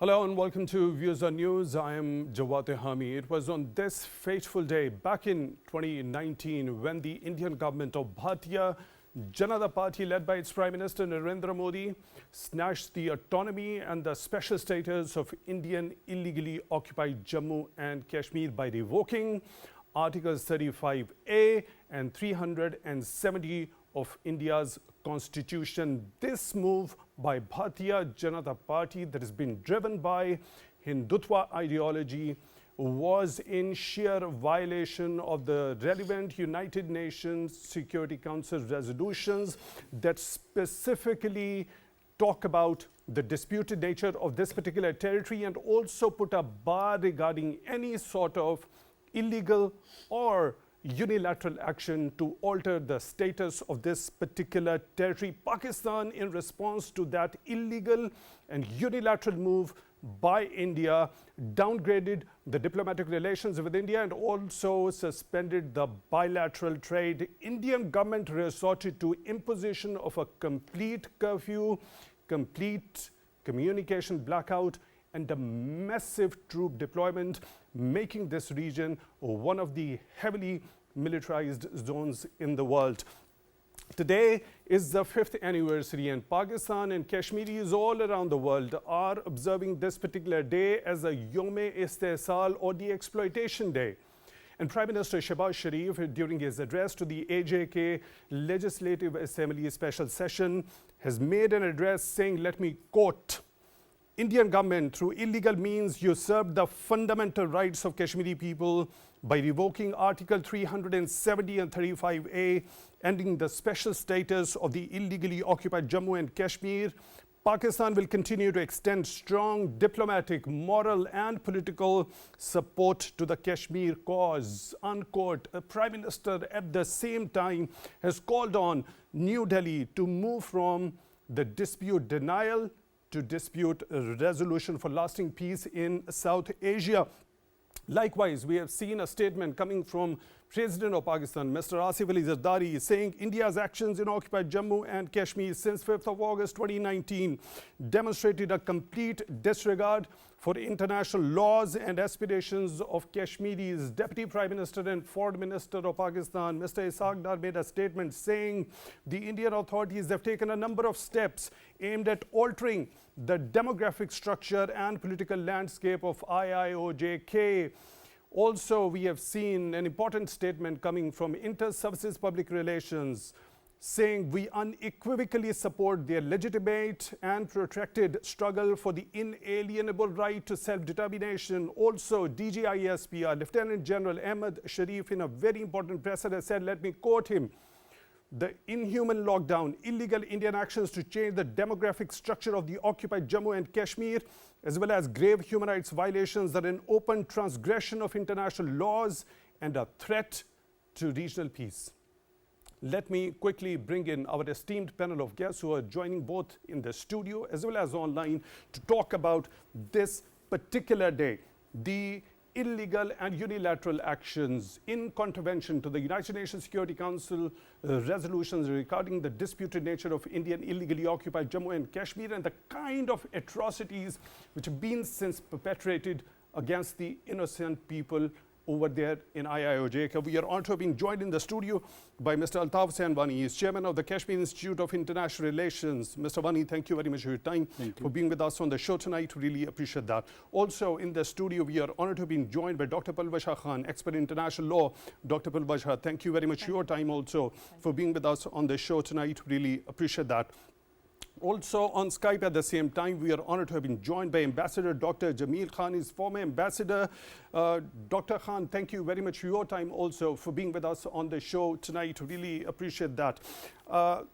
Hello and welcome to Views on News. I am Jawad Tehami. It was on this fateful day back in 2019 when the Indian government of Bharatiya Janata Party, led by its Prime Minister Narendra Modi, snatched the autonomy and the special status of Indian illegally occupied Jammu and Kashmir by revoking Articles 35A and 370 of India's constitution. This move by Bharatiya Janata Party, that has been driven by Hindutva ideology, was in sheer violation of the relevant United Nations Security Council resolutions that specifically talk about the disputed nature of this particular territory and also put a bar regarding any sort of illegal or unilateral action to alter the status of this particular territory. Pakistan, in response to that illegal and unilateral move by India, downgraded the diplomatic relations with India and also suspended the bilateral trade. Indian government resorted to imposition of a complete curfew, complete communication blackout, and a massive troop deployment, making this region one of the heavily militarized zones in the world. Today is the 5th anniversary, and Pakistan and Kashmiris all around the world are observing this particular day as a YOUM-E-ISTEHSAL, or the exploitation day. And Prime Minister Shehbaz Sharif, during his address to the AJK Legislative Assembly special session, has made an address saying, let me quote, "Indian government through illegal means usurped the fundamental rights of Kashmiri people by revoking Article 370 and 35A, ending the special status of the illegally occupied Jammu and Kashmir. Pakistan will continue to extend strong diplomatic, moral and political support to the Kashmir cause," unquote. The Prime Minister at the same time has called on New Delhi to move from the dispute denial to dispute resolution for lasting peace in South Asia. Likewise, we have seen a statement coming from President of Pakistan, Mr. Asif Ali Zardari, saying India's actions in occupied Jammu and Kashmir since 5th of August 2019 demonstrated a complete disregard for international laws and aspirations of Kashmiris. Deputy Prime Minister and Foreign Minister of Pakistan, Mr. Ishaq Dar, made a statement saying the Indian authorities have taken a number of steps aimed at altering the demographic structure and political landscape of IIOJK. Also, we have seen an important statement coming from Inter-Services Public Relations saying we unequivocally support their legitimate and protracted struggle for the inalienable right to self-determination. Also, DGISPR, Lieutenant General Ahmed Sharif, in a very important presser, has said, let me quote him, "The inhuman lockdown, illegal Indian actions to change the demographic structure of the occupied Jammu and Kashmir, as well as grave human rights violations are an open transgression of international laws and a threat to regional peace." Let me quickly bring in our esteemed panel of guests who are joining both in the studio as well as online to talk about this particular day, the illegal and unilateral actions in contravention to the United Nations Security Council resolutions regarding the disputed nature of Indian illegally occupied Jammu and Kashmir and the kind of atrocities which have been since perpetrated against the innocent people over there in IIOJK. We are honored to have been joined in the studio by Mr. Altaf and Wani. He is chairman of the Kashmir Institute of International Relations. Mr. Wani, thank you very much for your time, for being with us on the show tonight. Really appreciate that. Also in the studio, we are honored to have been joined by Dr. Palwashah Khan, expert in international law. Dr. Palwashah, thank you very much for your time also for being with us on the show tonight. Really appreciate that. Also on Skype at the same time, we are honored to have been joined by Ambassador Dr. Jamil Khan, his former ambassador. Dr. Khan, thank you very much for your time also for being with us on the show tonight. Really appreciate that.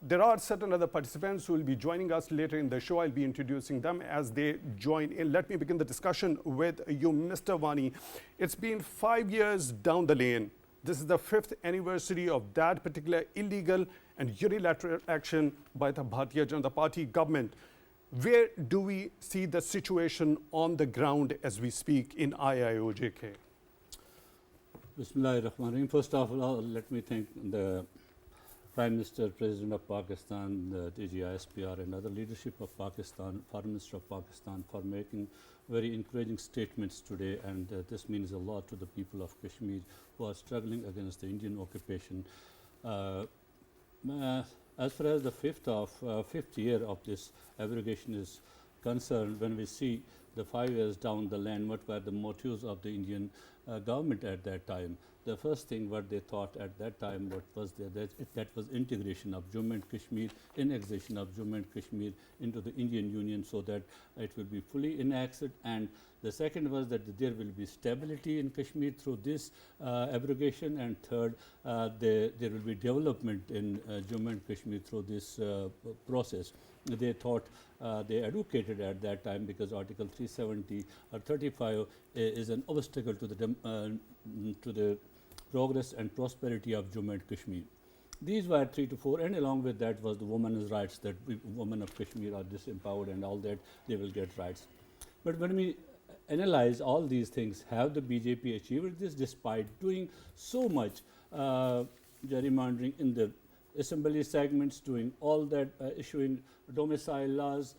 There are certain other participants who will be joining us later in the show. I'll be introducing them as they join in. Let me begin the discussion with you, Mr. Wani. It's been 5 years down the lane. This is the 5th anniversary of that particular illegal and unilateral action by the Bharatiya Janata Party government. Where do we see the situation on the ground as we speak in IIOJK? Bismillahirrahmanirrahim. First of all, let me thank the Prime Minister, President of Pakistan, the DGISPR and other leadership of Pakistan, Foreign Minister of Pakistan for making very encouraging statements today, and this means a lot to the people of Kashmir who are struggling against the Indian occupation. As far as the fifth year of this abrogation is concerned, when we see the 5 years down the line, what were the motives of the Indian government at that time? The first thing what they thought at that time, what was there, that was integration of Jammu and Kashmir, annexation of Jammu and Kashmir into the Indian Union, so that it will be fully annexed. And the second was that there will be stability in Kashmir through this abrogation, and third, there will be development in Jammu and Kashmir through this process. They thought, they advocated at that time, because Article 370 or 35 is an obstacle to the progress and prosperity of Jammu and Kashmir. These were 3 to 4, and along with that was the women's rights, that women of Kashmir are disempowered and all that, they will get rights. But when we analyze all these things, have the BJP achieved this despite doing so much gerrymandering in the assembly segments, doing all that, issuing domicile laws,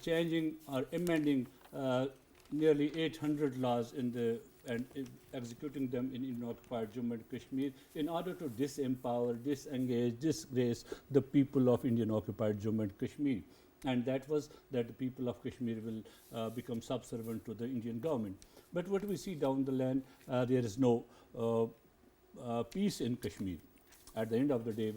changing or amending nearly 800 laws in the and executing them in occupied Jammu and Kashmir in order to disempower, disengage, disgrace the people of Indian occupied Jammu and Kashmir. And that was that the people of Kashmir will become subservient to the Indian government. But what we see down the line, there is no peace in Kashmir. At the end of the day,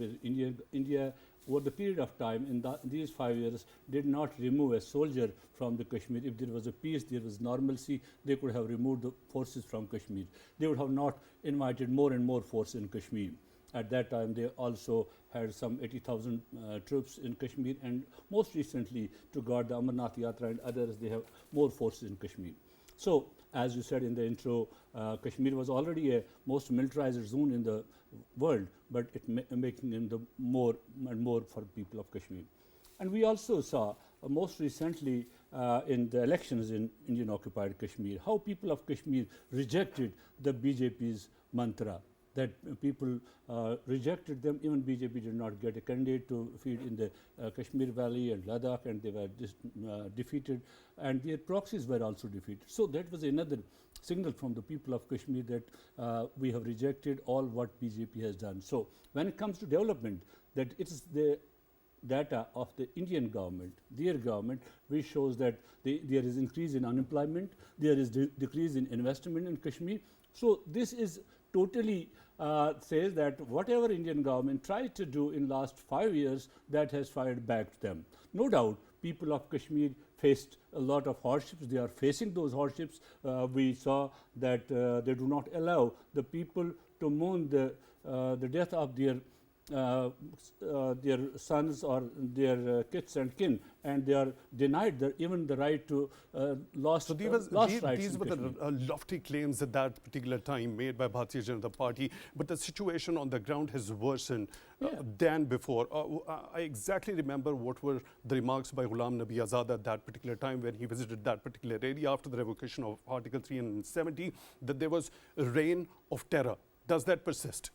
India over the period of time in these 5 years did not remove a soldier from the Kashmir. If there was a peace, there was normalcy, they could have removed the forces from Kashmir. They would have not invited more and more force in Kashmir. At that time, they also had some 80,000 troops in Kashmir, and most recently, to guard the Amarnath Yatra and others, they have more forces in Kashmir. So, as you said in the intro, Kashmir was already a most militarized zone in the world, but it making them the more and more for people of Kashmir. And we also saw most recently in the elections in Indian occupied Kashmir, how people of Kashmir rejected the BJP's mantra, that people rejected them. Even BJP did not get a candidate to feed in the Kashmir Valley and Ladakh, and they were defeated, and their proxies were also defeated. So that was another signal from the people of Kashmir that we have rejected all what BJP has done. So when it comes to development, that it is the data of the Indian government, their government, which shows that there is increase in unemployment, there is decrease in investment in Kashmir. So this is totally says that whatever Indian government tried to do in last 5 years, that has fired back to them. No doubt, people of Kashmir faced a lot of hardships. They are facing those hardships. We saw that they do not allow the people to mourn the death of their sons or their kids and kin, and they are denied even the right to lost rights. These were the lofty claims at that particular time made by Bharatiya Janata Party, but the situation on the ground has worsened than before. I exactly remember what were the remarks by Ghulam Nabi Azad at that particular time when he visited that particular area after the revocation of Article 370, that there was a reign of terror. Does that persist?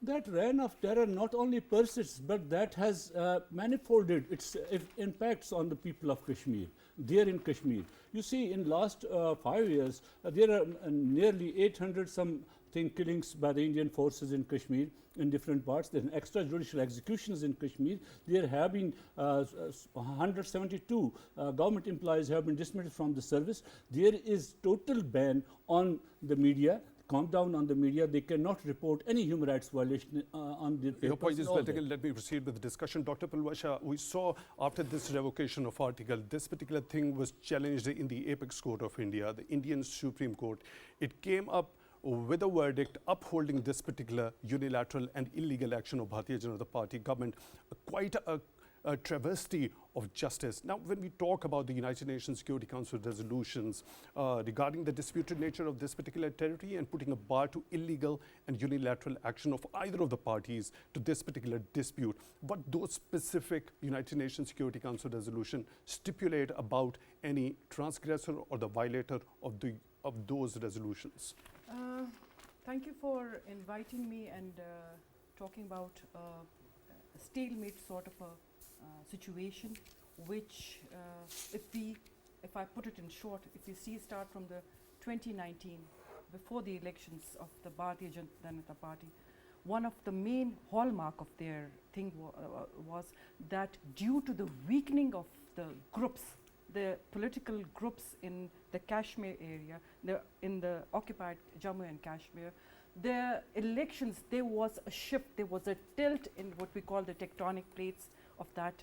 That reign of terror not only persists, but that has manifolded its impacts on the people of Kashmir, there in Kashmir. You see, in last 5 years, there are nearly 800 something killings by the Indian forces in Kashmir in different parts. There are extrajudicial executions in Kashmir. There have been 172 government employees have been dismissed from the service. There is total ban on the media. Calm down on the media. They cannot report any human rights violation on their papers. Your point is well taken. Let me proceed with the discussion. Dr. Palwashah, we saw after this revocation of article, this particular thing was challenged in the apex court of India, the Indian Supreme Court. It came up with a verdict upholding this particular unilateral and illegal action of Bharatiya Janata Party government, quite a travesty of justice. Now, when we talk about the United Nations Security Council resolutions regarding the disputed nature of this particular territory and putting a bar to illegal and unilateral action of either of the parties to this particular dispute, what those specific United Nations Security Council resolution stipulate about any transgressor or the violator of those resolutions? Thank you for inviting me and talking about stalemate sort of a situation, which if I put it in short, if you see start from the 2019, before the elections of the Bharatiya Janata Party, one of the main hallmark of their thing was that due to the weakening of the groups, the political groups in the Kashmir area, in the occupied Jammu and Kashmir, the elections, there was a shift, there was a tilt in what we call the tectonic plates of that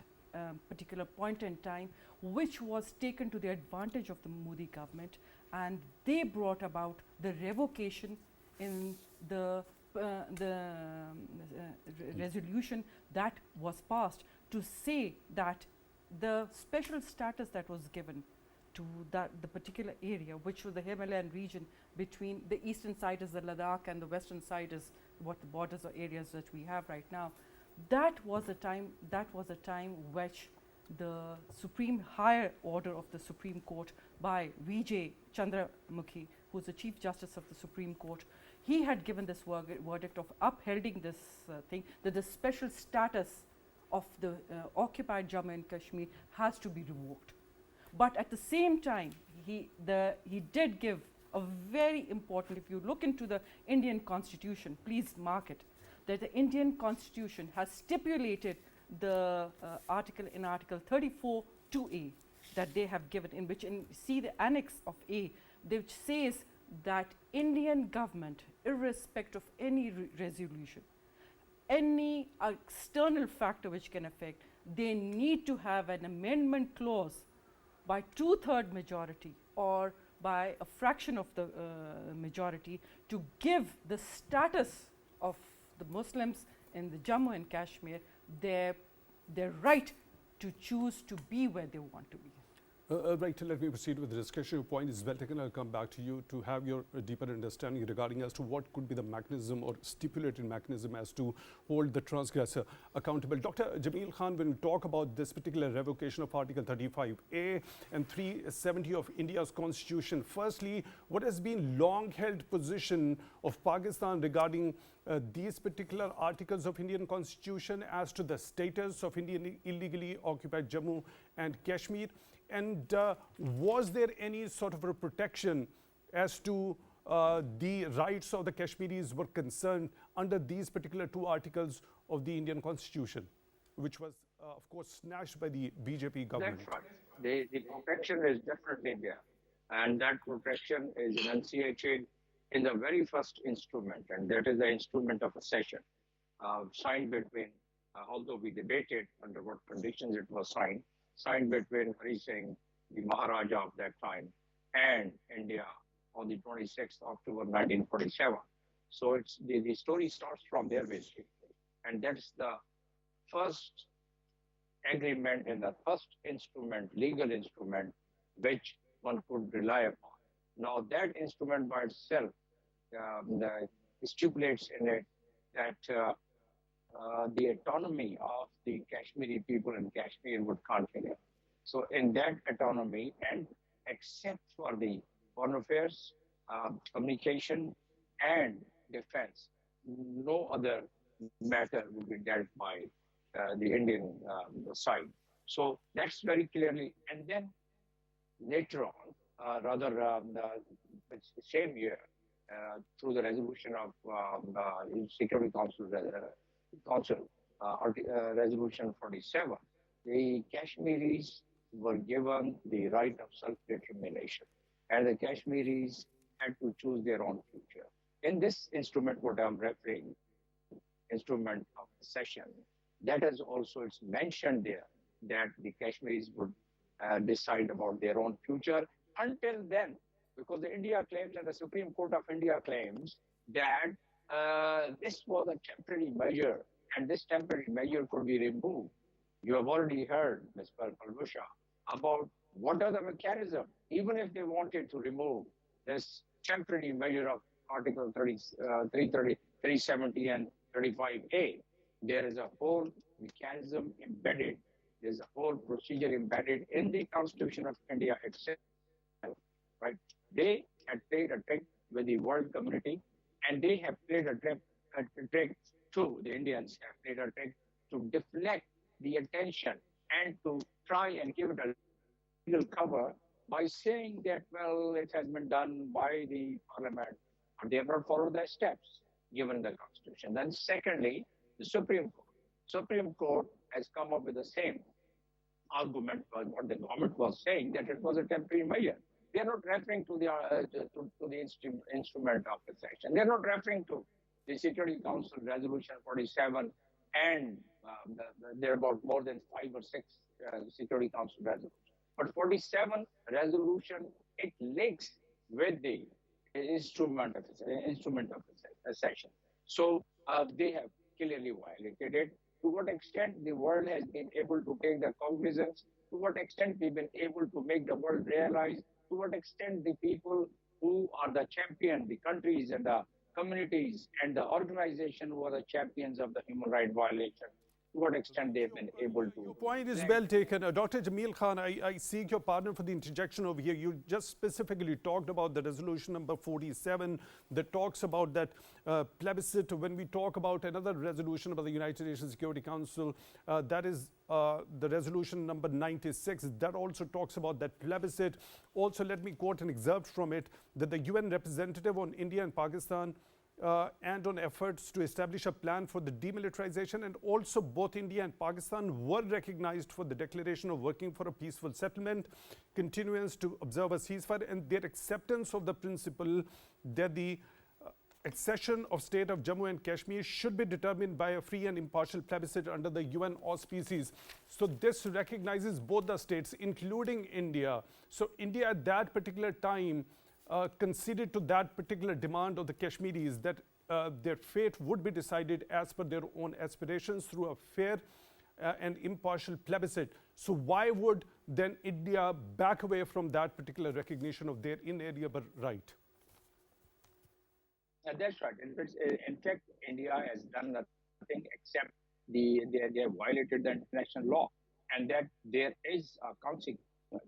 particular point in time, which was taken to the advantage of the Modi government, and they brought about the revocation in the resolution that was passed to say that the special status that was given to the particular area, which was the Himalayan region between the eastern side is the Ladakh and the western side is what the borders or areas that we have right now. That was a time which the Supreme Higher Order of the Supreme Court by V.J. Chandramukhi, who is the Chief Justice of the Supreme Court, he had given this verdict of upholding this thing, that the special status of the occupied Jammu and Kashmir has to be revoked. But at the same time, he did give a very important, if you look into the Indian Constitution, please mark it, that the Indian Constitution has stipulated the article 34 2A that they have given, in which see the annex of A, which says that Indian government, irrespective of any resolution, any external factor which can affect, they need to have an amendment clause by 2/3 majority or by a fraction of the majority to give the status of the Muslims in the Jammu and Kashmir their right to choose to be where they want to be. Right, let me proceed with the discussion. Your point is well taken. I'll come back to you to have your deeper understanding regarding as to what could be the mechanism or stipulated mechanism as to hold the transgressor accountable. Dr. Jamil Khan, when we talk about this particular revocation of Article 35A and 370 of India's constitution, firstly, what has been long-held position of Pakistan regarding these particular articles of Indian constitution as to the status of Indian illegally occupied Jammu and Kashmir? And was there any sort of a protection as to the rights of the Kashmiris were concerned under these particular two articles of the Indian constitution, which was, of course, snatched by the BJP government? That's right. The protection is definitely there. And that protection is enunciated in the very first instrument, and that is the instrument of accession, signed between, although we debated under what conditions it was signed between Hussain, the Maharaja of that time, and India on the 26th of October 1947. So it's the story starts from there basically. And that's the first agreement and the first instrument, legal instrument, which one could rely upon. Now that instrument by itself stipulates in it that the autonomy of the Kashmiri people in Kashmir would continue. So in that autonomy, and except for the foreign affairs, communication, and defense, no other matter would be dealt by the Indian side. So that's very clearly. And then later on, the same year, through the resolution of Security Council Resolution 47, the Kashmiris were given the right of self-determination, and the Kashmiris had to choose their own future. In this instrument, what I'm referring, instrument of accession, that is also, it's mentioned there that the Kashmiris would decide about their own future. Until then, because the India claims and the Supreme Court of India claims that this was a temporary measure, and this temporary measure could be removed. You have already heard, Ms. Palwashah, about what are the mechanisms, even if they wanted to remove this temporary measure of Article 370 and 35A. There is a whole mechanism embedded, there's a whole procedure embedded in the Constitution of India itself, right? They had played a trick with the world community, and they have played a trick too. The Indians have played a trick to deflect the attention and to try and give it a legal cover by saying that, well, it has been done by the parliament, but they have not followed the steps given the constitution. Then secondly, the Supreme Court. Supreme Court has come up with the same argument was what the government was saying, that it was a temporary measure. They are not referring to the instrument of the section. They are not referring to the Security Council Resolution 47, and there are about more than 5 or 6 Security Council resolutions. But 47 resolution, it links with the instrument of the section. So they have clearly violated it. To what extent the world has been able to take the cognizance, to what extent we've been able to make the world realize, to what extent the people who are the champion, the countries and the communities and the organization who are the champions of the human rights violation, to what extent they've been able to. Your point is well taken. Dr. Jamil Khan, I seek your pardon for the interjection over here. You just specifically talked about the resolution number 47 that talks about that plebiscite. When we talk about another resolution about the United Nations Security Council, that is the resolution number 96, that also talks about that plebiscite. Also, let me quote an excerpt from it, that the UN representative on India and Pakistan and on efforts to establish a plan for the demilitarization, and also both India and Pakistan were recognized for the declaration of working for a peaceful settlement, continuance to observe a ceasefire, and their acceptance of the principle that the accession of state of Jammu and Kashmir should be determined by a free and impartial plebiscite under the UN auspices. So this recognizes both the states, including India. So India at that particular time conceded to that particular demand of the Kashmiris that their fate would be decided as per their own aspirations through a fair and impartial plebiscite. So why would then India back away from that particular recognition of their inalienable right? That's right. In fact, India has done nothing except they have violated the international law, and that there is a consequence.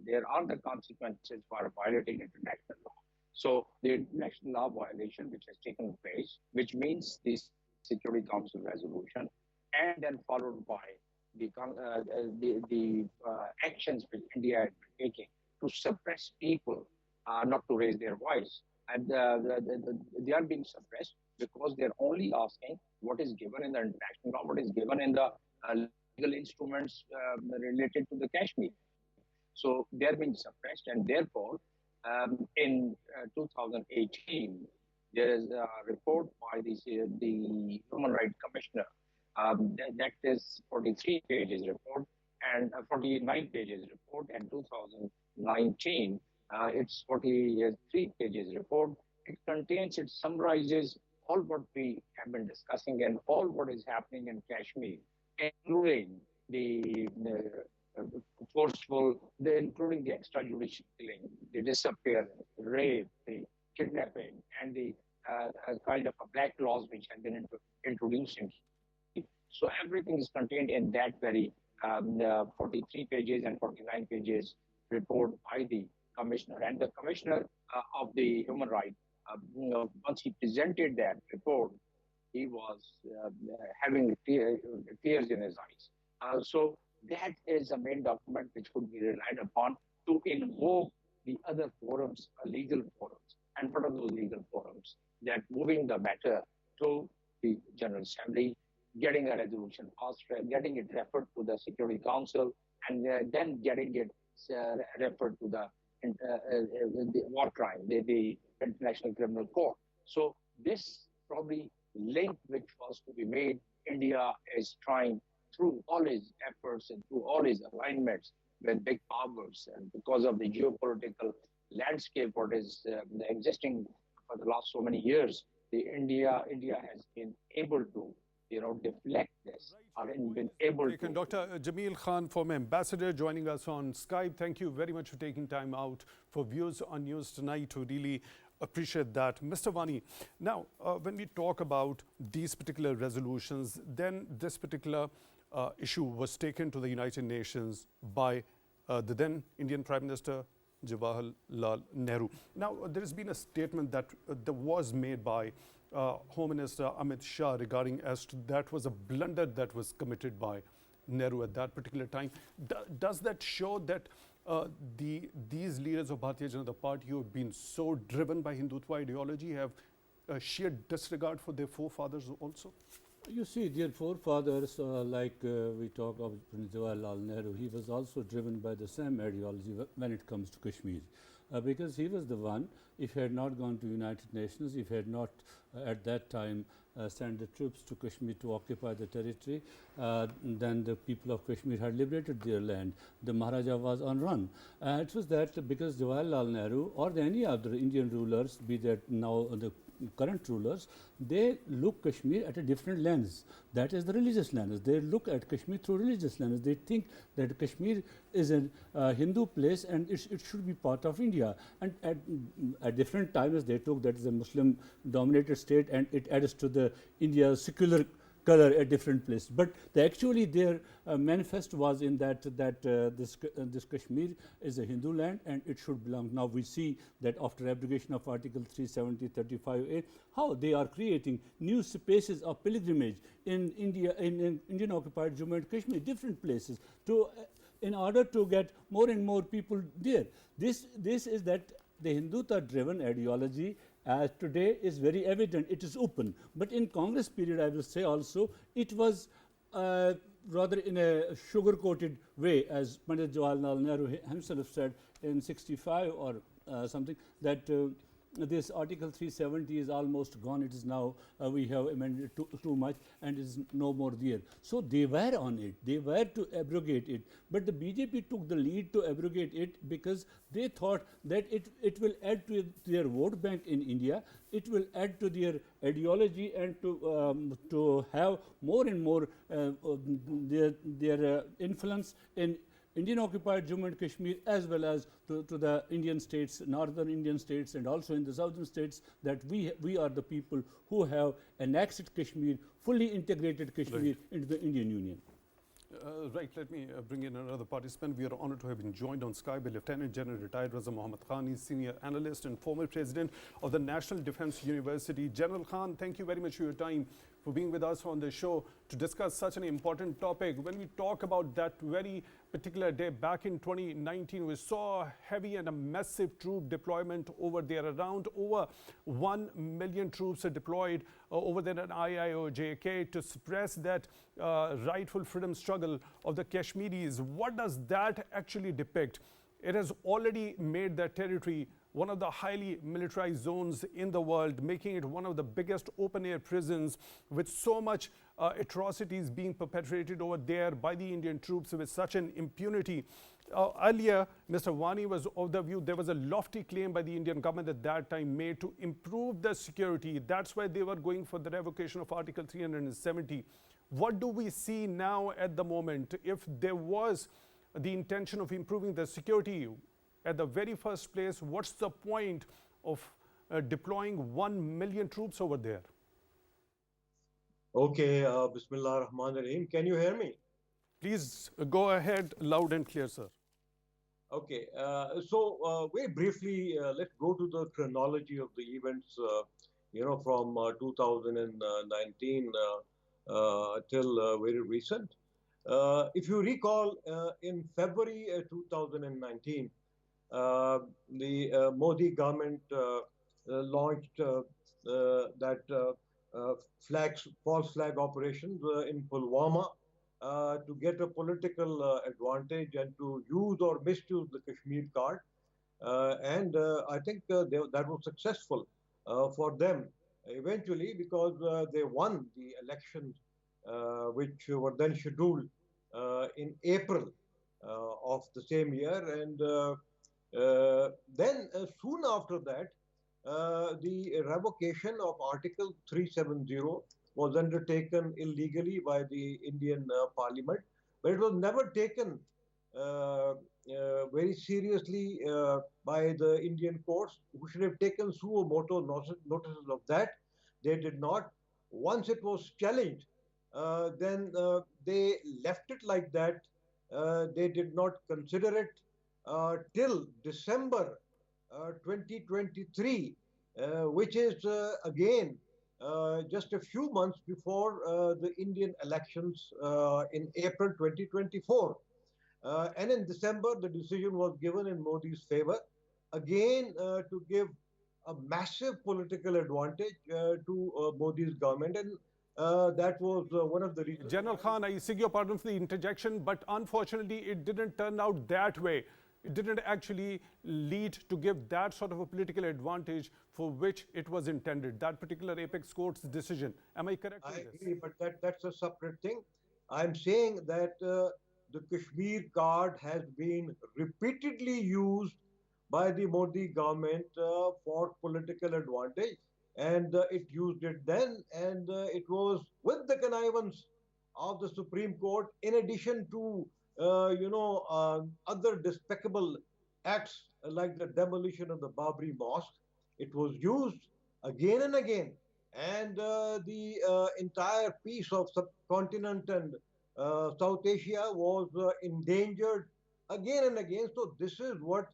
There are the consequences for violating international law. So the international law violation which has taken place, which means this Security Council resolution, and then followed by the actions which India has been taking to suppress people, not to raise their voice. And they are being suppressed because they're only asking what is given in the international law, what is given in the legal instruments related to the Kashmir. So they're being suppressed, and therefore, in 2018, there is a report by the Human Rights Commissioner that is 43 pages report and 49 pages report, and 2019 it's 43 pages report. It contains, it summarizes all what we have been discussing and all what is happening in Kashmir, including the including the extrajudicial killing, the disappearance, rape, the kidnapping, and the kind of a black laws which have been introduced in. So everything is contained in that very 43 pages and 49 pages report by the commissioner. And the commissioner of the human rights, once he presented that report, he was having tears in his eyes. So that is a main document which could be relied upon to invoke the other forums, legal forums. And what are those legal forums? That moving the matter to the General Assembly, getting a resolution passed, getting it referred to the Security Council, and then getting it referred to the war crime, the International Criminal Court. So this probably link which was to be made, India is trying through all his efforts and through all his alignments with big powers, and because of the geopolitical landscape what is existing for the last so many years, India has been able to deflect this, and been able to. Dr. Jamil Khan, former ambassador, joining us on Skype. Thank you very much for taking time out for Views on News tonight. We really appreciate that. Mr. Wani, now when we talk about these particular resolutions, then this particular issue was taken to the United Nations by the then Indian Prime Minister Jawaharlal Nehru. Now, there has been a statement that was made by Home Minister Amit Shah regarding as to that was a blunder that was committed by Nehru at that particular time. Does that show that these leaders of Bharatiya Janata Party who have been so driven by Hindutva ideology have sheer disregard for their forefathers also? You see, their forefathers, we talk of Jawaharlal Nehru, he was also driven by the same ideology when it comes to Kashmir. Because he was the one, if he had not gone to United Nations, if he had not at that time sent the troops to Kashmir to occupy the territory, then the people of Kashmir had liberated their land. The Maharaja was on run. It was that because Jawaharlal Nehru or any other Indian rulers, be that now the current rulers, they look Kashmir at a different lens. That is the religious lens. They look at Kashmir through religious lens. They think that Kashmir is a Hindu place and it should be part of India. And at different times they took that is a Muslim dominated state and it adds to the India's secular color at different places. But actually their manifest was in that this Kashmir is a Hindu land and it should belong. Now we see that after abrogation of Article 370, 35A, how they are creating new spaces of pilgrimage in India, in Indian occupied Jammu and Kashmir, different places, in order to get more and more people there. This is that the Hindutva driven ideology today is very evident, it is open. But in Congress period, I will say also, it was rather in a sugar-coated way, as Pandit Jawaharlal Nehru himself said in 65 or something, that this Article 370 is almost gone. It is now, we have amended too much and it is no more there. So they were on it. They were to abrogate it. But the BJP took the lead to abrogate it because they thought that it will add to their vote bank in India. It will add to their ideology and to have more and more their influence in Indian occupied Jammu and Kashmir as well as to the Indian states, northern Indian states and also in the southern states, that we are the people who have annexed Kashmir, fully integrated Kashmir into the Indian Union. Right, let me bring in another participant. We are honored to have been joined on Sky by Lieutenant General retired Raza Muhammad Khan. He's senior analyst and former president of the National Defence University. General Khan, thank you very much for your time, for being with us on the show to discuss such an important topic. When we talk about that very particular day back in 2019, we saw a heavy and a massive troop deployment over there. Around over 1 million troops are deployed over there at IIOJK to suppress that rightful freedom struggle of the Kashmiris. What does that actually depict? It has already made that territory one of the highly militarized zones in the world, making it one of the biggest open-air prisons with so much atrocities being perpetrated over there by the Indian troops with such an impunity. Earlier, Mr. Wani was of the view there was a lofty claim by the Indian government at that time made to improve the security. That's why they were going for the revocation of Article 370. What do we see now at the moment? If there was the intention of improving the security at the very first place, what's the point of deploying 1 million troops over there? Okay, Bismillah ar-Rahman ar-Rahim. Can you hear me? Please go ahead, loud and clear, sir. Okay, so very briefly, let's go to the chronology of the events, from 2019 till very recent. If you recall, in February 2019, the Modi government launched that false flag operation in Palwashah to get a political advantage and to use or misuse the Kashmir card. And I think that was successful for them eventually because they won the elections which were then scheduled in April of the same year. And then soon after that, the revocation of Article 370 was undertaken illegally by the Indian Parliament, but it was never taken very seriously by the Indian courts, who should have taken suo moto notices of that. They did not. Once it was challenged, then they left it like that. They did not consider it till December 2023, which is again just a few months before the Indian elections in April 2024. And in December, the decision was given in Modi's favor, again to give a massive political advantage to Modi's government. And that was one of the reasons General why. Khan, I seek your pardon for the interjection, but unfortunately it didn't turn out that way. It didn't actually lead to give that sort of a political advantage for which it was intended, that particular apex court's decision. Am I correct in I this? agree, but that's a separate thing. I'm saying that the Kashmir card has been repeatedly used by the Modi government for political advantage, and it used it then, and it was with the connivance of the Supreme Court, in addition to other despicable acts like the demolition of the Babri Mosque. It was used again and again, and the entire piece of subcontinent and South Asia was endangered again and again. So this is what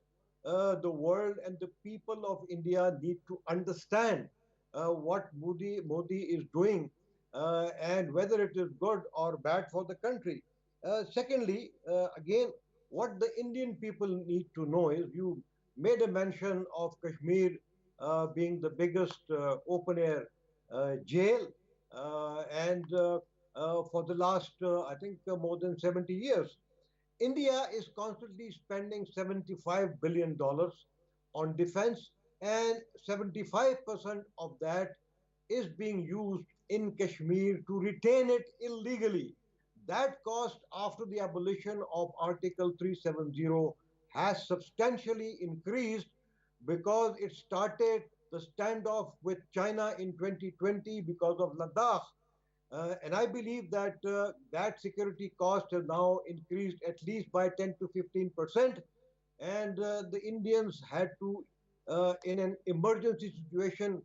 the world and the people of India need to understand what Modi is doing and whether it is good or bad for the country. Secondly, again, what the Indian people need to know is you made a mention of Kashmir being the biggest open air jail and for the last, I think, more than 70 years. India is constantly spending $75 billion on defense, and 75% of that is being used in Kashmir to retain it illegally. That cost after the abolition of Article 370 has substantially increased because it started the standoff with China in 2020 because of Ladakh. And I believe that that security cost has now increased at least by 10 to 15%. And the Indians had to, in an emergency situation,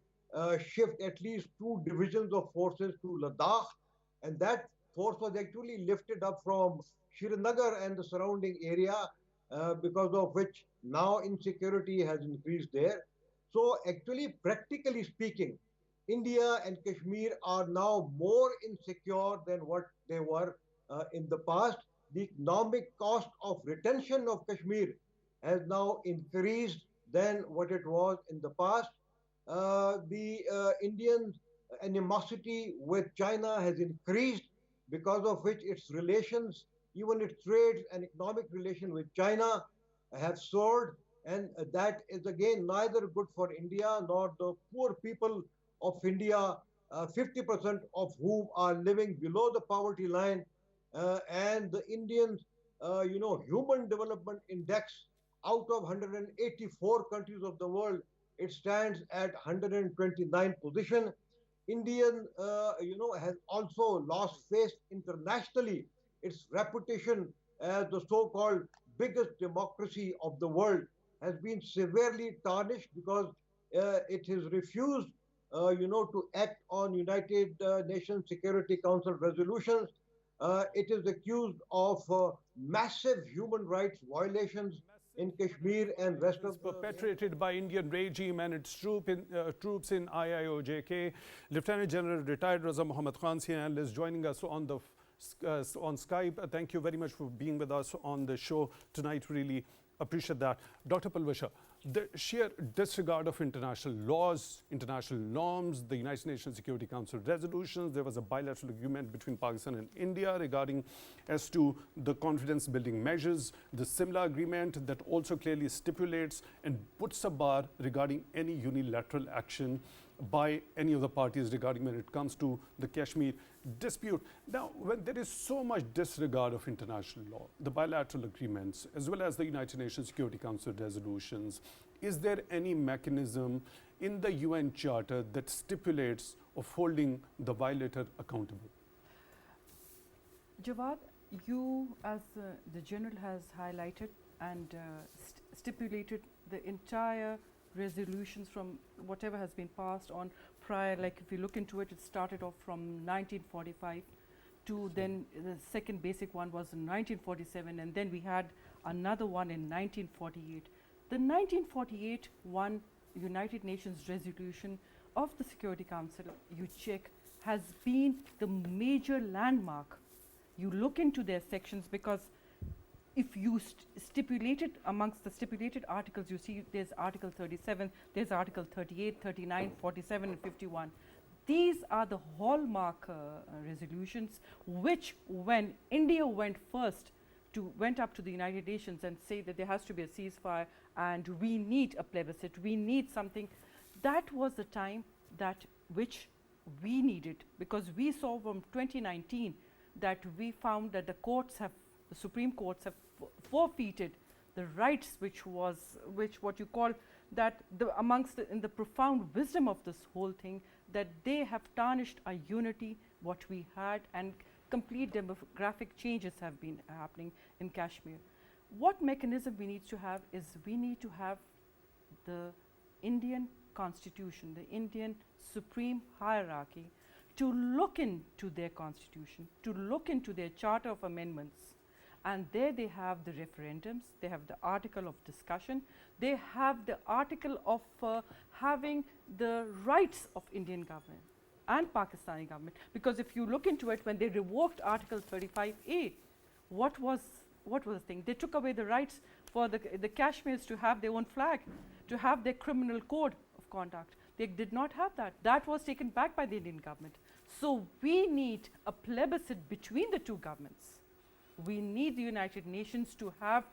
shift at least two divisions of forces to Ladakh. And that force was actually lifted up from Srinagar and the surrounding area, because of which now insecurity has increased there. So, actually, practically speaking, India and Kashmir are now more insecure than what they were in the past. The economic cost of retention of Kashmir has now increased than what it was in the past. The Indian animosity with China has increased, because of which its relations, even its trade and economic relation with China, have soared. And that is again neither good for India nor the poor people of India, 50% of whom are living below the poverty line. And the Indian, Human Development Index, out of 184 countries of the world, it stands at 129th position. Indian, has also lost face internationally. Its reputation as the so-called biggest democracy of the world has been severely tarnished because it has refused, to act on United Nations Security Council resolutions. It is accused of massive human rights violations in Kashmir and rest of the Perpetrated by Indian regime and its troops in IIOJK. Lieutenant General retired Raza Muhammad Khan, senior analyst, joining us on the on Skype. Thank you very much for being with us on the show tonight. Really appreciate that. Dr. Palwashah, the sheer disregard of international laws, international norms, the United Nations Security Council resolutions. There was a bilateral agreement between Pakistan and India regarding as to the confidence building measures. The similar agreement that also clearly stipulates and puts a bar regarding any unilateral action by any of the parties regarding when it comes to the Kashmir dispute. Now, when there is so much disregard of international law, the bilateral agreements, as well as the United Nations Security Council resolutions, is there any mechanism in the UN Charter that stipulates of holding the violator accountable? Jawad, you, as the General has highlighted and stipulated the entire resolutions from whatever has been passed on prior, like if you look into it, it started off from 1945 to then the second basic one was in 1947, and then we had another one in 1948. The 1948 one United Nations resolution of the Security Council, you check, has been the major landmark. You look into their sections, because if you stipulated amongst the stipulated articles, you see there's Article 37, there's Article 38, 39, 47, and 51. These are the hallmark resolutions which, when India went up to the United Nations and say that there has to be a ceasefire and we need a plebiscite, we need something, that was the time which we needed, because we saw from 2019 that we found that the Supreme Courts have forfeited the rights, which what you call that in the profound wisdom of this whole thing, that they have tarnished our unity, what we had, and complete demographic changes have been happening in Kashmir. What mechanism we need to have is, we need to have the Indian Constitution, the Indian Supreme Hierarchy, to look into their Constitution, to look into their Charter of Amendments. And there they have the referendums, they have the article of discussion, they have the article of having the rights of Indian government and Pakistani government. Because if you look into it, when they revoked Article 35A, what was the thing? They took away the rights for the Kashmirs to have their own flag, to have their criminal code of conduct. They did not have that. That was taken back by the Indian government. So we need a plebiscite between the two governments. We need the United Nations to have,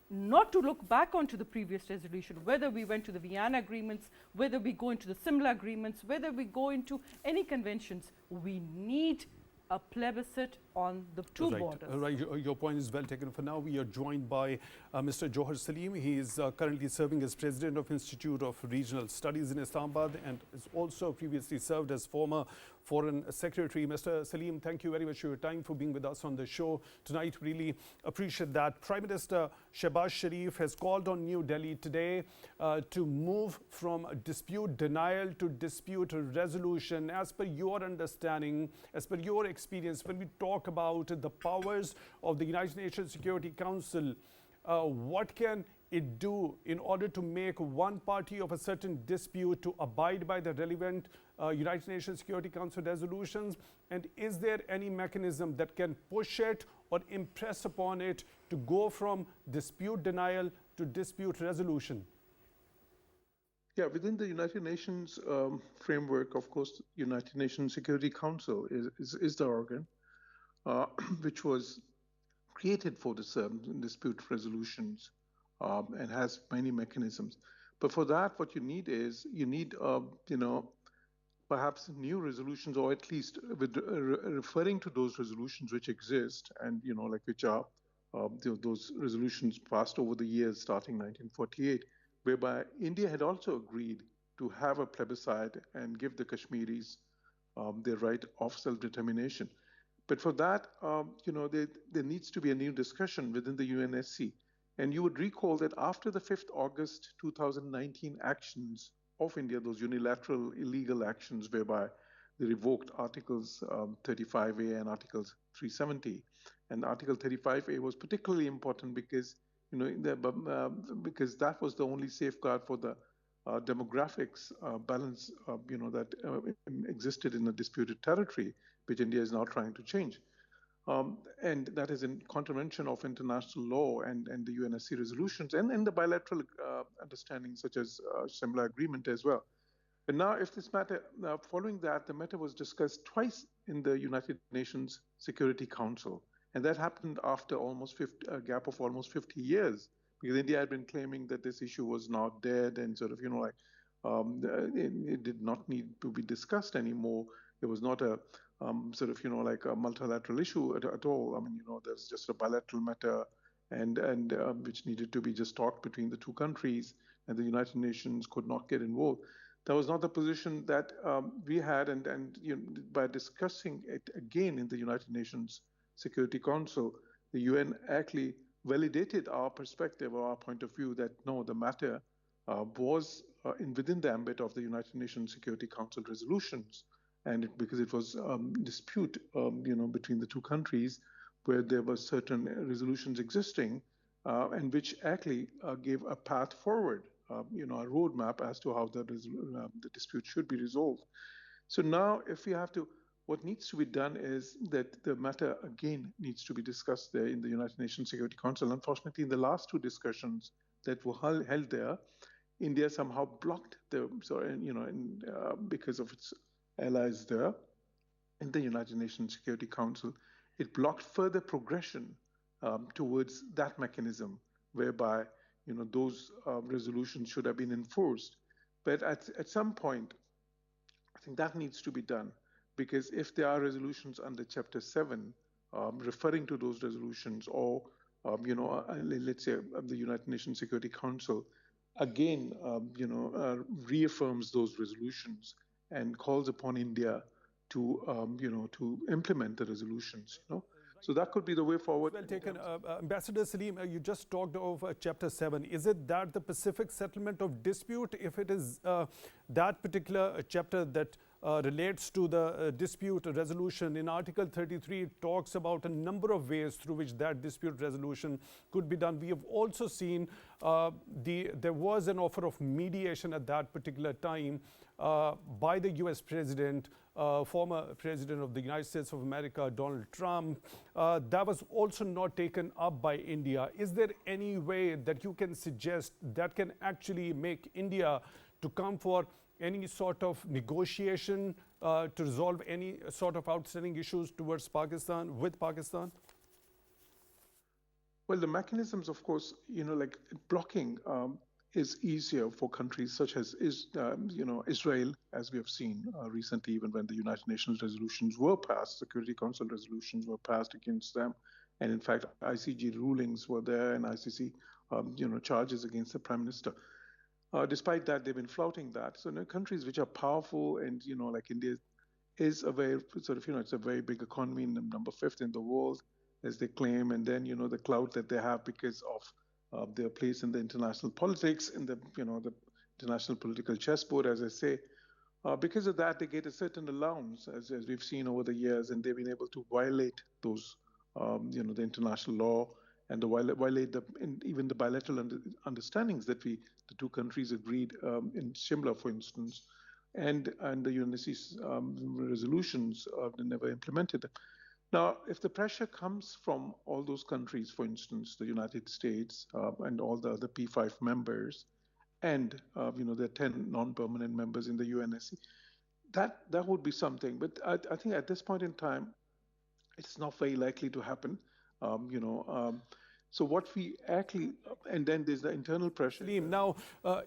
not to look back onto the previous resolution, whether we went to the Vienna agreements, whether we go into the similar agreements, whether we go into any conventions. We need a plebiscite on the two borders. Right, your point is well taken. For now, we are joined by Mr. Jauhar Saleem. He is currently serving as President of Institute of Regional Studies in Islamabad, and has also previously served as former Foreign Secretary. Mr. Saleem, thank you very much for your time, for being with us on the show tonight. Really appreciate that. Prime Minister Shehbaz Sharif has called on New Delhi today to move from dispute denial to dispute resolution. As per your understanding, as per your experience, when we talk about the powers of the United Nations Security Council, what can it do in order to make one party of a certain dispute to abide by the relevant United Nations Security Council resolutions? And is there any mechanism that can push it or impress upon it to go from dispute denial to dispute resolution? Yeah, within the United Nations framework, of course, United Nations Security Council is the organ which was created for this dispute resolutions and has many mechanisms. But for that, what you need is, perhaps new resolutions, or at least with referring to those resolutions which exist and, which are those resolutions passed over the years starting 1948, whereby India had also agreed to have a plebiscite and give the Kashmiris their right of self-determination. But for that, there needs to be a new discussion within the UNSC. And you would recall that after the 5th August 2019 actions of India, those unilateral illegal actions whereby they revoked Articles 35A and Articles 370. And Article 35A was particularly important because, because that was the only safeguard for the demographics balance, that existed in a disputed territory, which India is now trying to change. And that is in contravention of international law and the UNSC resolutions and the bilateral understandings such as similar agreement as well. And now if this matter, following that, the matter was discussed twice in the United Nations Security Council. And that happened after a gap of almost 50 years, because India had been claiming that this issue was now dead and sort of, it did not need to be discussed anymore. It was not a a multilateral issue at all. I mean, there's just a bilateral matter and which needed to be just talked between the two countries, and the United Nations could not get involved. That was not the position that we had, and by discussing it again in the United Nations Security Council, the UN actually validated our perspective or our point of view that no, the matter was within the ambit of the United Nations Security Council resolutions, and because it was dispute between the two countries where there were certain resolutions existing and which actually gave a path forward a roadmap as to how the dispute should be resolved. So now, if we have to, what needs to be done is that the matter again needs to be discussed there in the United Nations Security Council. Unfortunately, in the last two discussions that were held there, India somehow blocked because of its allies there in the United Nations Security Council, it blocked further progression towards that mechanism, whereby those resolutions should have been enforced. But at some point, I think that needs to be done, because if there are resolutions under Chapter 7 referring to those resolutions, or let's say the United Nations Security Council again reaffirms those resolutions and calls upon India to implement the resolutions. So that could be the way forward. Well taken. Ambassador Saleem, you just talked of Chapter 7. Is it that the Pacific Settlement of Dispute, if it is that particular chapter that relates to the dispute resolution, in Article 33 it talks about a number of ways through which that dispute resolution could be done. We have also seen there was an offer of mediation at that particular time by the US President, former President of the United States of America, Donald Trump. That was also not taken up by India. Is there any way that you can suggest that can actually make India to come for any sort of negotiation to resolve any sort of outstanding issues towards Pakistan, with Pakistan? Well, the mechanisms, of course, like blocking is easier for countries such as Israel, as we have seen recently, even when the United Nations resolutions were passed, Security Council resolutions were passed against them. And in fact, ICG rulings were there and ICC, charges against the Prime Minister. Despite that, they've been flouting that. So countries which are powerful, and like India is a very it's a very big economy, number 5th in the world, as they claim, and then the clout that they have because of their place in the international politics, in the the international political chessboard, as I say. Because of that, they get a certain allowance, as we've seen over the years, and they've been able to violate those, the international law, and violate even the bilateral understandings that the two countries agreed in Shimla, for instance, and the UNSC's resolutions never implemented. Now, if the pressure comes from all those countries, for instance, the United States and all the other P5 members, and there are 10 non-permanent members in the UNSC, that would be something. But I think at this point in time, it's not very likely to happen. So what we actually, and then there's the internal pressure. Saleem, now,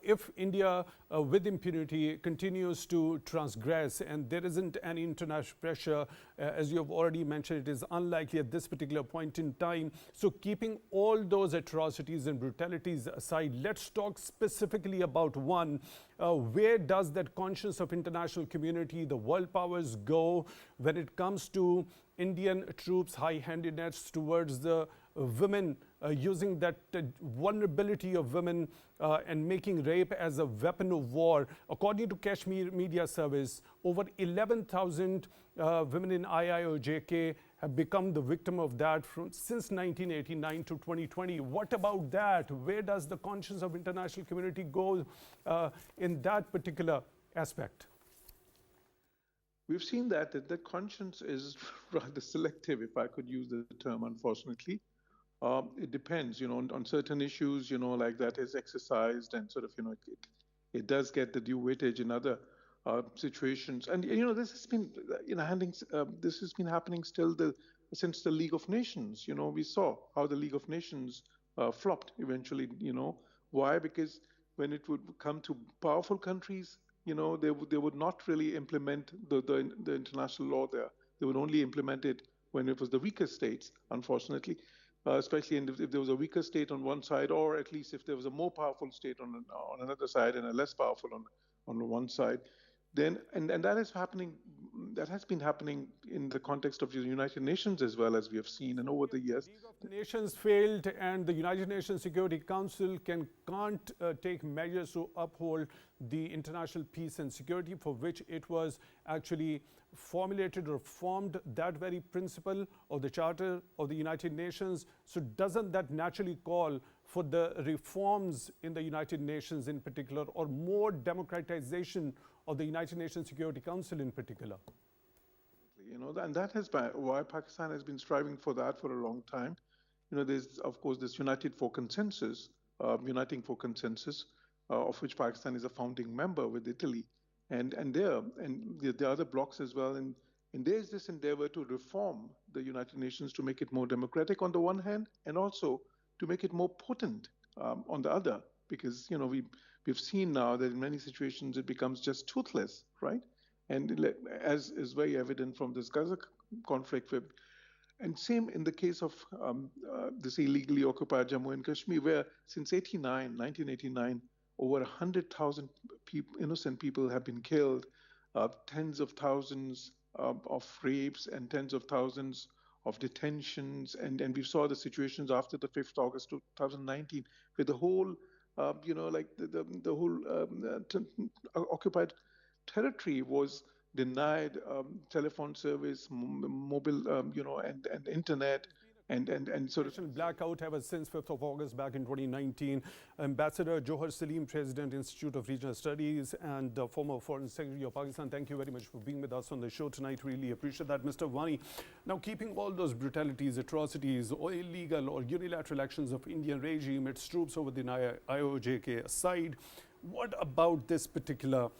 if India with impunity continues to transgress and there isn't any international pressure, as you have already mentioned, it is unlikely at this particular point in time. So keeping all those atrocities and brutalities aside, let's talk specifically about one. Where does that conscience of international community, the world powers, go when it comes to Indian troops' high-handedness towards the women, using that vulnerability of women and making rape as a weapon of war? According to Kashmir Media Service, over 11,000 women in IIOJK have become the victim of that since 1989 to 2020. What about that? Where does the conscience of international community go in that particular aspect? We've seen that the conscience is rather selective, if I could use the term, unfortunately. It depends, on certain issues, like that is exercised, and it does get the due weightage in other situations. And this has been, this has been happening still since the League of Nations. We saw how the League of Nations flopped eventually. Why? Because when it would come to powerful countries, they would not really implement the international law there. They would only implement it when it was the weaker states, unfortunately. Especially if there was a weaker state on one side, or at least if there was a more powerful state on another side and a less powerful on one side, then and that is happening. That has been happening in the context of the United Nations as well, as we have seen, and over the years. The League of Nations failed, and the United Nations Security Council can't take measures to uphold the international peace and security for which it was actually formulated or formed, that very principle of the Charter of the United Nations. So doesn't that naturally call for the reforms in the United Nations in particular, or more democratization of the United Nations Security Council in particular? You know, and that has been why Pakistan has been striving for that for a long time. You know, there's of course this uniting for consensus, of which Pakistan is a founding member with Italy, and the other blocs as well. And there's this endeavor to reform the United Nations to make it more democratic on the one hand, and also to make it more potent on the other. Because you know we've seen now that in many situations it becomes just toothless, right? And as is very evident from this Gaza conflict, and same in the case of this illegally occupied Jammu and Kashmir, where since 1989, over 100,000 innocent people have been killed, tens of thousands of rapes, and tens of thousands of detentions, and we saw the situations after the 5th August 2019, where the whole, like the whole occupied territory was denied telephone service, mobile, and internet, and sort of blackout ever since 5th of August back in 2019. Ambassador Jauhar Saleem, President, Institute of Regional Studies, and former Foreign Secretary of Pakistan, thank you very much for being with us on the show tonight. Really appreciate that. Mr. Wani, now keeping all those brutalities, atrocities, or illegal or unilateral actions of Indian regime, its troops over the IOJK aside, what about this particular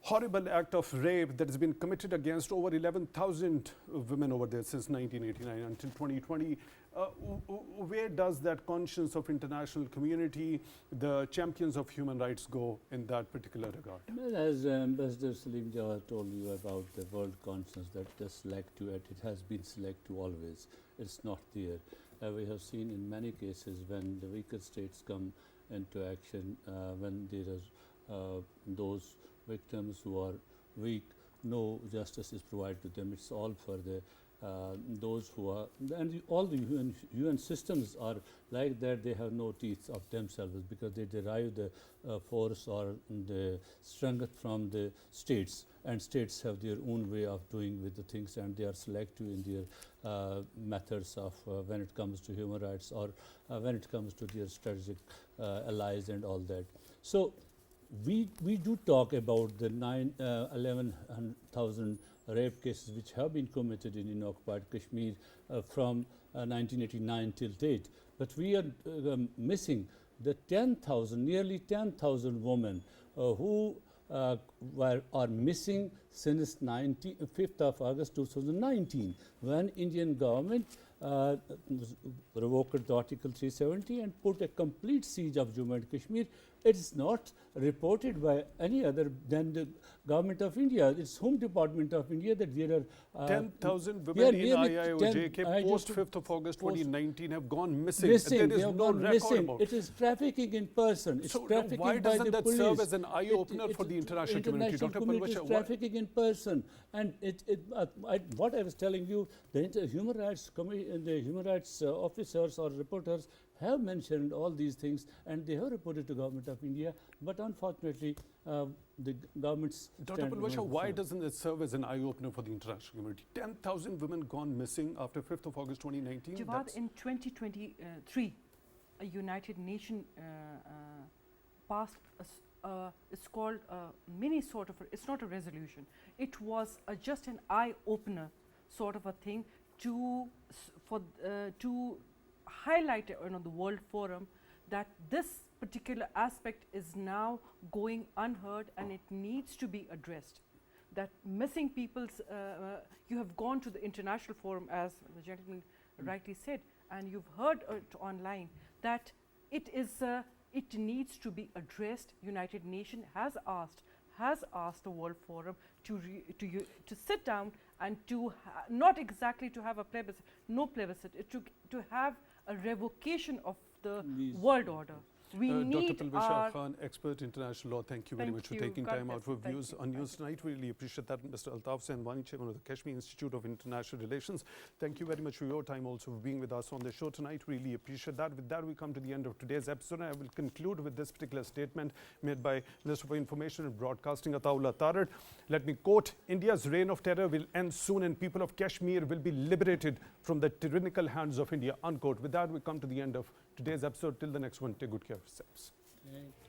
horrible act of rape that has been committed against over 11,000 women over there since 1989 until 2020. Where does that conscience of international community, the champions of human rights, go in that particular regard? Well, as Ambassador Saleem Jawad told you about the world conscience, that the selective, it has been selective always. It's not there. We have seen in many cases when the weaker states come into action, when there are those victims who are weak, no justice is provided to them. It's all for the those who are, and all the UN systems are like that. They have no teeth of themselves because they derive the force or the strength from the states, and states have their own way of doing with the things, and they are selective in their methods of when it comes to human rights, or when it comes to their strategic allies and all that. So we do talk about the 11,000 rape cases which have been committed in occupied Kashmir from 1989 till date, but we are missing the 10,000, nearly 10,000 women who are missing since 5th of August 2019, when Indian government revoked the Article 370 and put a complete siege of Jammu and Kashmir. It is not reported by any other than the government of India. It's Home Department of India that there are 10,000 women in IOJK post 5th of August 2019 have gone missing. There is no record about it. Is trafficking in person. It's so trafficking why by doesn't the that police. serve as an eye-opener for the international community? Dr. Palwashah, Trafficking in person, and what I was telling you, the human rights officers or reporters have mentioned all these things, and they have reported to government of India, but unfortunately the government's Dr. Palwashah, why doesn't it serve as an eye-opener for the international community? 10,000 women gone missing after 5th of August 2019. Jawad, in 2023, a United Nations passed it's called a mini sort of, it's not a resolution, it was just an eye-opener sort of a thing to highlight on the World Forum that this particular aspect is now going unheard and it needs to be addressed. That missing people's, you have gone to the international forum, as the gentleman rightly said, and you've heard it online, that it needs to be addressed. United Nations has asked the World Forum to sit down and to not exactly to have a plebiscite, no plebiscite, to have a revocation of the world order. We need Dr. Palwashah Khan, expert international law, thank you very much for taking time out for views on news tonight. Really appreciate that. Mr. Altaf and Wani, chairman of the Kashmir Institute of International Relations, thank you very much for your time also for being with us on the show tonight. Really appreciate that. With that, we come to the end of today's episode, and I will conclude with this particular statement made by Minister for Information and Broadcasting, Ataullah Tarar. Let me quote: India's reign of terror will end soon and people of Kashmir will be liberated from the tyrannical hands of India, unquote. With that, we come to the end of today's episode. Till the next one, take good care of yourselves. Thank you.